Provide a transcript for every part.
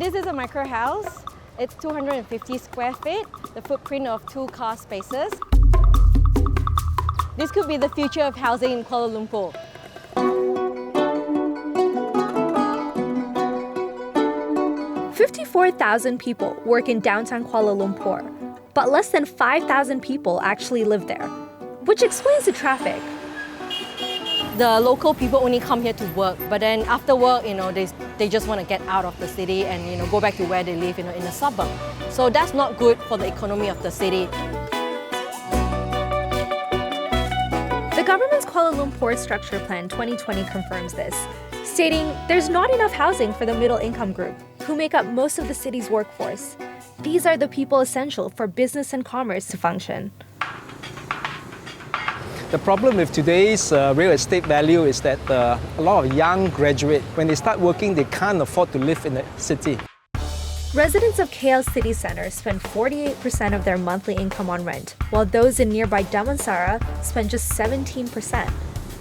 this is a micro house. It's 250 square feet, the footprint of 2 car spaces. This could be the future of housing in Kuala Lumpur. "54,000 people work in downtown Kuala Lumpur, but less than 5,000 people actually live there, which explains the traffic. The local people only come here to work, but then after work, they just want to get out of the city and go back to where they live, in a suburb. So that's not good for the economy of the city. The government's Kuala Lumpur Structure Plan 2020 confirms this, stating there's not enough housing for the middle income group, who make up most of the city's workforce. These are the people essential for business and commerce to function. The problem with today's real estate value is that a lot of young graduates, when they start working, they can't afford to live in the city. Residents of KL city centre spend 48% of their monthly income on rent, while those in nearby Damansara spend just 17%.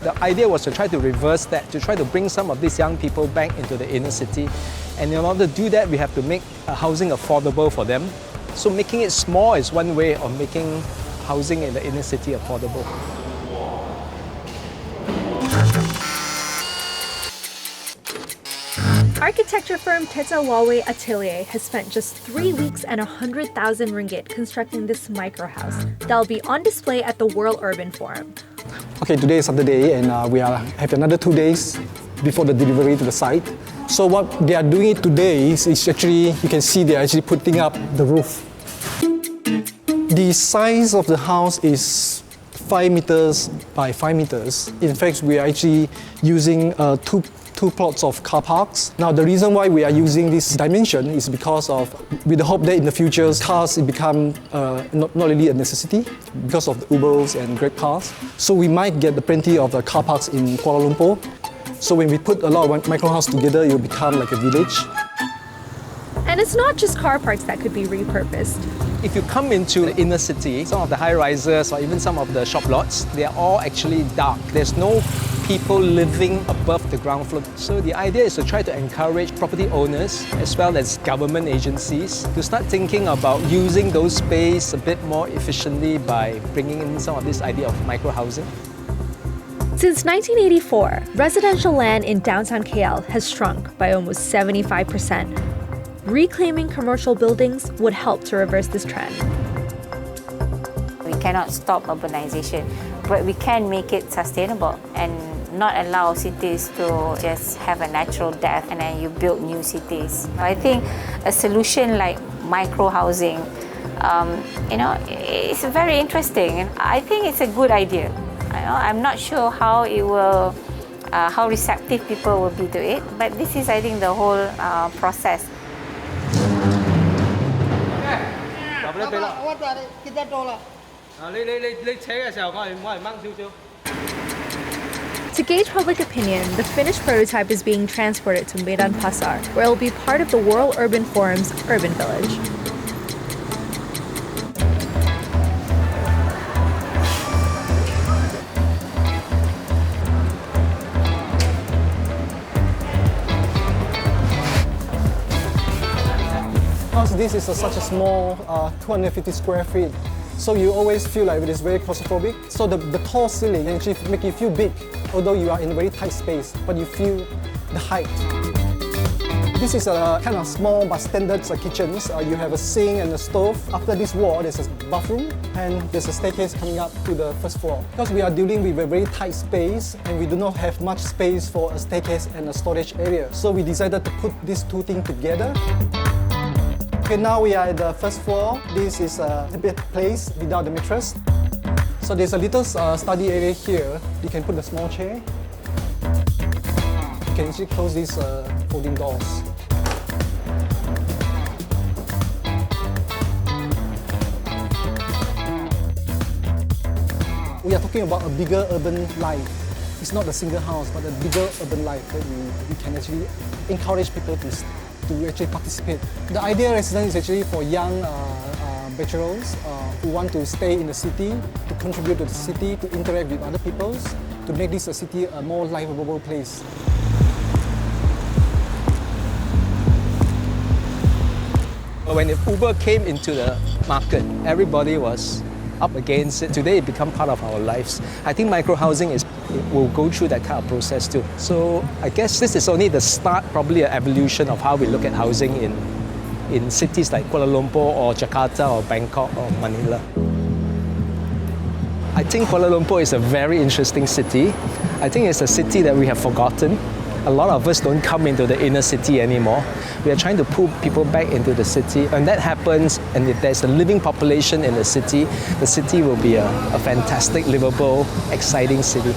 The idea was to try to reverse that, to try to bring some of these young people back into the inner city. And in order to do that, we have to make housing affordable for them. So making it small is one way of making housing in the inner city affordable. Architecture firm Teta Huawei Atelier has spent just 3 weeks and 100,000 ringgit constructing this micro house that'll be on display at the World Urban Forum. Okay, today is Saturday and we have another 2 days before the delivery to the site. So what they are doing today is actually, you can see they are actually putting up the roof. The size of the house is 5 meters by 5 meters. In fact, we are actually using two plots of car parks. Now, the reason why we are using this dimension is because of, with the hope that in the future, cars become not really a necessity because of the Ubers and Grab cars. So we might get plenty of car parks in Kuala Lumpur. So when we put a lot of micro houses together, it will become like a village. And it's not just car parks that could be repurposed. If you come into the inner city, some of the high-rises or even some of the shop lots, they are all actually dark. There's no people living above the ground floor. So the idea is to try to encourage property owners as well as government agencies to start thinking about using those space a bit more efficiently by bringing in some of this idea of micro-housing. Since 1984, residential land in downtown KL has shrunk by almost 75%. Reclaiming commercial buildings would help to reverse this trend. We cannot stop urbanization, but we can make it sustainable and not allow cities to just have a natural death and then you build new cities. I think a solution like micro-housing, it's very interesting. I think it's a good idea. I'm not sure how it will, how receptive people will be to it, but this is, I think, the whole process. To gauge public opinion, the finished prototype is being transported to Medan Pasar, where it will be part of the World Urban Forum's Urban Village. Because this is such a small 250 square feet, so you always feel like it is very claustrophobic. So the tall ceiling actually make you feel big, although you are in a very tight space, but you feel the height. This is a kind of small but standard kitchens. You have a sink and a stove. After this wall, there's a bathroom and there's a staircase coming up to the first floor. Because we are dealing with a very tight space and we do not have much space for a staircase and a storage area. So we decided to put these two things together. Okay, now we are at the first floor. This is a bed place without the mattress. So there's a little study area here. You can put a small chair. You can actually close these folding doors. We are talking about a bigger urban life. It's not a single house, but a bigger urban life that we can actually encourage people to actually participate. The ideal residence is actually for young bachelors who want to stay in the city, to contribute to the city, to interact with other people, to make this city a more livable place. when Uber came into the market, everybody was up against it. Today it become part of our lives. I think microhousing will go through that kind of process too. So I guess this is only the start, probably an evolution of how we look at housing in cities like Kuala Lumpur or Jakarta or Bangkok or Manila. I think Kuala Lumpur is a very interesting city. I think it's a city that we have forgotten. A lot of us don't come into the inner city anymore. We are trying to pull people back into the city. When that happens, and if there's a living population in the city will be a fantastic, livable, exciting city.